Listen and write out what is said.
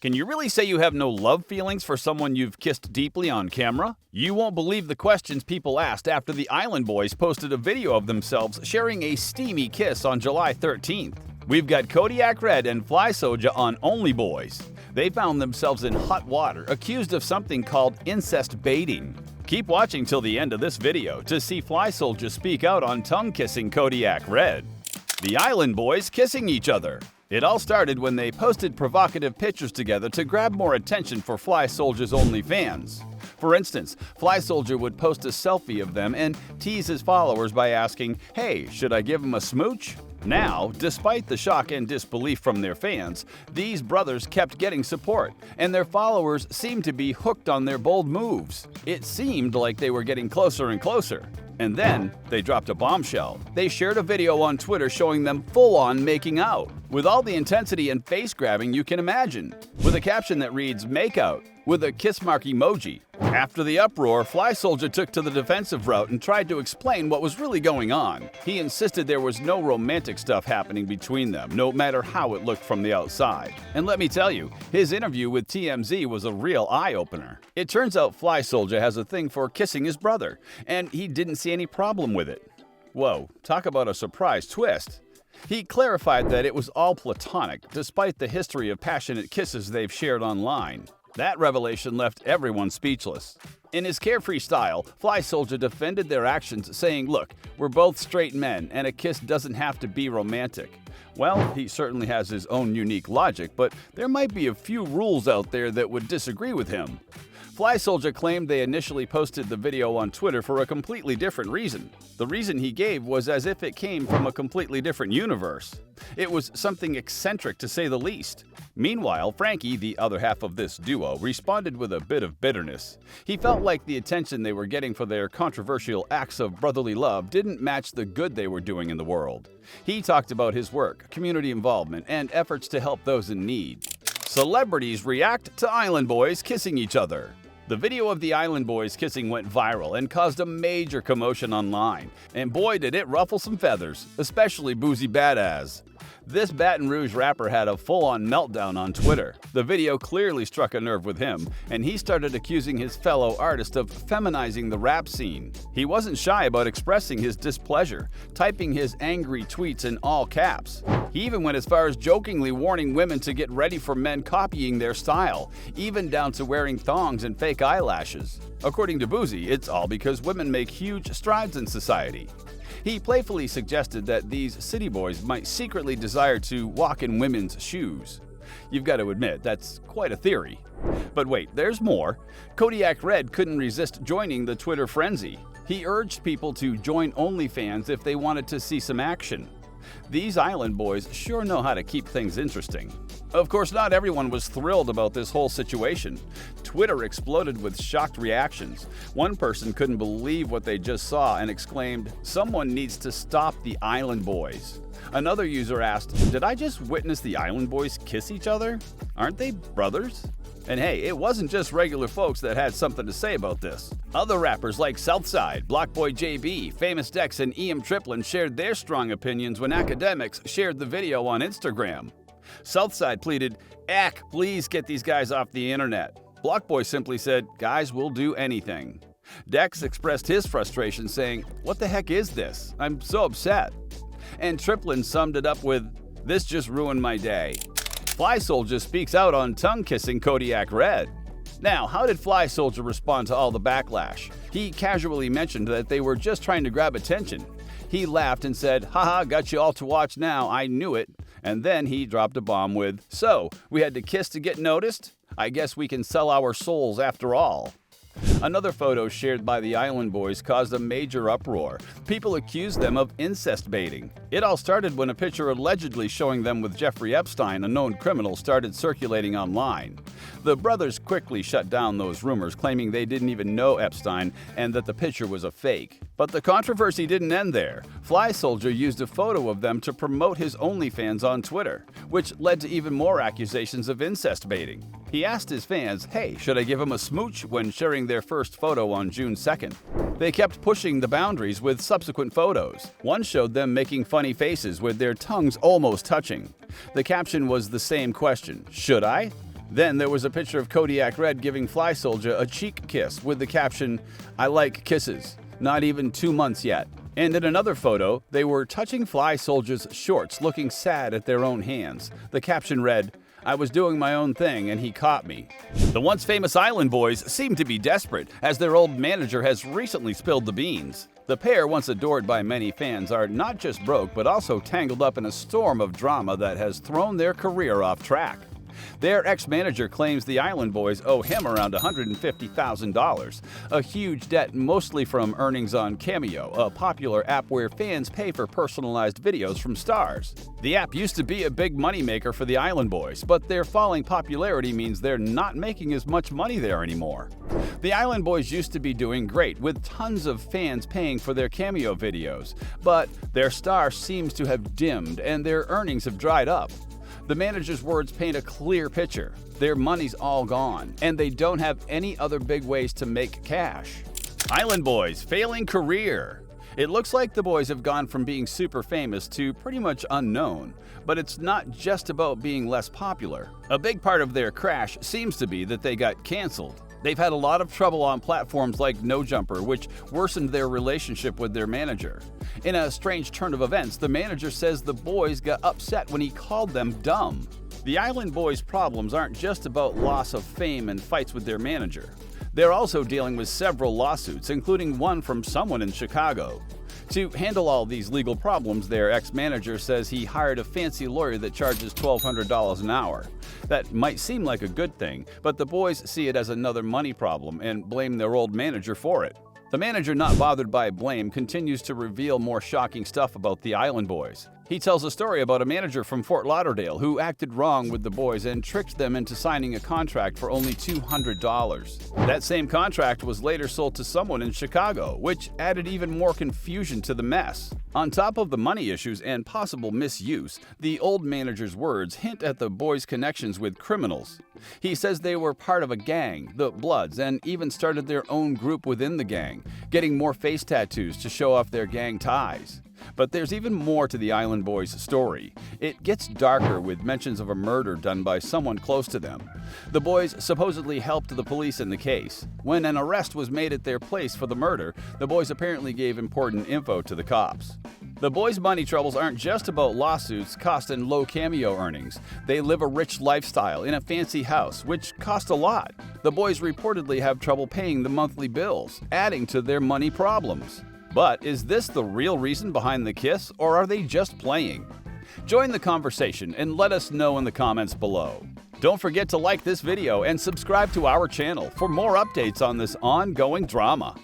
Can you really say you have no love feelings for someone you've kissed deeply on camera? You won't believe the questions people asked after the Island Boys posted a video of themselves sharing a steamy kiss on July 13th. We've got Kodiyakredd and Flyysoulja on Only Boys. They found themselves in hot water, accused of something called incest baiting. Keep watching till the end of this video to see Flyysoulja speak out on tongue-kissing Kodiyakredd. The Island Boys kissing each other. It all started when they posted provocative pictures together to grab more attention for Flyysoulja's OnlyFans. For instance, Flyysoulja would post a selfie of them and tease his followers by asking, "Hey, should I give him a smooch?" Now, despite the shock and disbelief from their fans, these brothers kept getting support, and their followers seemed to be hooked on their bold moves. It seemed like they were getting closer and closer. And then, they dropped a bombshell. They shared a video on Twitter showing them full-on making out, with all the intensity and face-grabbing you can imagine, with a caption that reads, "Make out," with a kiss mark emoji. After the uproar, Flyysoulja took to the defensive route and tried to explain what was really going on. He insisted there was no romantic stuff happening between them, no matter how it looked from the outside. And let me tell you, his interview with TMZ was a real eye-opener. It turns out Flyysoulja has a thing for kissing his brother, and he didn't see any problem with it. Whoa, talk about a surprise twist. He clarified that it was all platonic, despite the history of passionate kisses they've shared online. That revelation left everyone speechless. In his carefree style, Flyysoulja defended their actions, saying, "Look, we're both straight men, and a kiss doesn't have to be romantic." Well, he certainly has his own unique logic, but there might be a few rules out there that would disagree with him. Flyysoulja claimed they initially posted the video on Twitter for a completely different reason. The reason he gave was as if it came from a completely different universe. It was something eccentric to say the least. Meanwhile, Frankie, the other half of this duo, responded with a bit of bitterness. He felt like the attention they were getting for their controversial acts of brotherly love didn't match the good they were doing in the world. He talked about his work, community involvement, and efforts to help those in need. Celebrities react to Island Boys kissing each other. The video of the Island Boys kissing went viral and caused a major commotion online. And boy did it ruffle some feathers, especially Boozy Badass. This Baton Rouge rapper had a full-on meltdown on Twitter. The video clearly struck a nerve with him, and he started accusing his fellow artist of feminizing the rap scene. He wasn't shy about expressing his displeasure, typing his angry tweets in all caps. He even went as far as jokingly warning women to get ready for men copying their style, even down to wearing thongs and fake eyelashes. According to Boozy, it's all because women make huge strides in society. He playfully suggested that these city boys might secretly desire to walk in women's shoes. You've got to admit, that's quite a theory. But wait, there's more. Kodiyakredd couldn't resist joining the Twitter frenzy. He urged people to join OnlyFans if they wanted to see some action. These Island Boys sure know how to keep things interesting. Of course, not everyone was thrilled about this whole situation. Twitter exploded with shocked reactions. One person couldn't believe what they just saw and exclaimed, "Someone needs to stop the Island Boys." Another user asked, "Did I just witness the Island Boys kiss each other? Aren't they brothers?" And hey, it wasn't just regular folks that had something to say about this. Other rappers like Southside, Blockboy JB, Famous Dex, and Triplin shared their strong opinions when academics shared the video on Instagram. Southside pleaded, "Ack, please get these guys off the internet." Blockboy simply said, "Guys, we'll do anything." Dex expressed his frustration, saying, "What the heck is this? I'm so upset." And Triplin summed it up with, "This just ruined my day." Flyysoulja speaks out on tongue-kissing Kodiyakredd. Now, how did Flyysoulja respond to all the backlash? He casually mentioned that they were just trying to grab attention. He laughed and said, "Haha, got you all to watch now, I knew it." And then he dropped a bomb with, "So, we had to kiss to get noticed? I guess we can sell our souls after all." Another photo shared by the Island Boys caused a major uproar. People accused them of incest baiting. It all started when a picture allegedly showing them with Jeffrey Epstein, a known criminal, started circulating online. The brothers quickly shut down those rumors, claiming they didn't even know Epstein and that the picture was a fake. But the controversy didn't end there. Flyysoulja used a photo of them to promote his OnlyFans on Twitter, which led to even more accusations of incest baiting. He asked his fans, "Hey, should I give him a smooch?" when sharing their first photo on June 2nd. They kept pushing the boundaries with subsequent photos. One showed them making funny faces with their tongues almost touching. The caption was the same question, "Should I?" Then there was a picture of Kodiyakredd giving Flyysoulja a cheek kiss with the caption, "I like kisses, not even 2 months yet." And in another photo, they were touching Flyysoulja's shorts, looking sad at their own hands. The caption read, "I was doing my own thing and he caught me." The once famous Island Boys seem to be desperate, as their old manager has recently spilled the beans. The pair, once adored by many fans, are not just broke but also tangled up in a storm of drama that has thrown their career off track. Their ex-manager claims the Island Boys owe him around $150,000, a huge debt mostly from earnings on Cameo, a popular app where fans pay for personalized videos from stars. The app used to be a big moneymaker for the Island Boys, but their falling popularity means they're not making as much money there anymore. The Island Boys used to be doing great, with tons of fans paying for their Cameo videos, but their star seems to have dimmed and their earnings have dried up. The manager's words paint a clear picture. Their money's all gone, and they don't have any other big ways to make cash. Island Boys failing career. It looks like the boys have gone from being super famous to pretty much unknown, but it's not just about being less popular. A big part of their crash seems to be that they got canceled. They've had a lot of trouble on platforms like No Jumper, which worsened their relationship with their manager. In a strange turn of events, the manager says the boys got upset when he called them dumb. The Island Boys' problems aren't just about loss of fame and fights with their manager. They're also dealing with several lawsuits, including one from someone in Chicago. To handle all these legal problems, their ex-manager says he hired a fancy lawyer that charges $1,200 an hour. That might seem like a good thing, but the boys see it as another money problem and blame their old manager for it. The manager, not bothered by blame, continues to reveal more shocking stuff about the Island Boys. He tells a story about a manager from Fort Lauderdale who acted wrong with the boys and tricked them into signing a contract for only $200. That same contract was later sold to someone in Chicago, which added even more confusion to the mess. On top of the money issues and possible misuse, the old manager's words hint at the boys' connections with criminals. He says they were part of a gang, the Bloods, and even started their own group within the gang, getting more face tattoos to show off their gang ties. But there's even more to the Island Boys' story. It gets darker with mentions of a murder done by someone close to them. The boys supposedly helped the police in the case. When an arrest was made at their place for the murder, the boys apparently gave important info to the cops. The boys' money troubles aren't just about lawsuits, cost, and low Cameo earnings. They live a rich lifestyle in a fancy house, which cost a lot. The boys reportedly have trouble paying the monthly bills, adding to their money problems. But is this the real reason behind the kiss, or are they just playing? Join the conversation and let us know in the comments below. Don't forget to like this video and subscribe to our channel for more updates on this ongoing drama.